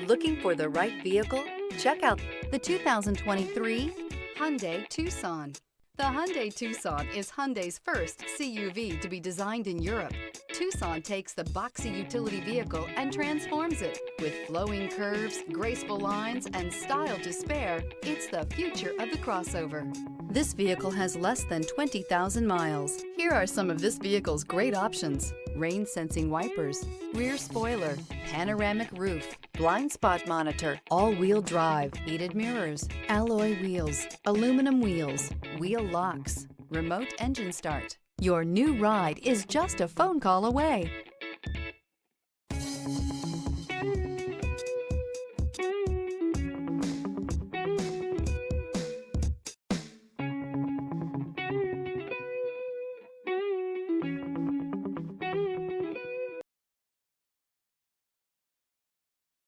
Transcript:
Looking for the right vehicle? Check out the 2023 Hyundai Tucson. The Hyundai Tucson is Hyundai's first CUV to be designed in Europe. Tucson takes the boxy utility vehicle and transforms it. With flowing curves, graceful lines, and style to spare, it's the future of the crossover. This vehicle has less than 20,000 miles. Here are some of this vehicle's great options: rain-sensing wipers, rear spoiler, panoramic roof, blind spot monitor, all-wheel drive, heated mirrors, alloy wheels, aluminum wheels, wheel locks, remote engine start. Your new ride is just a phone call away.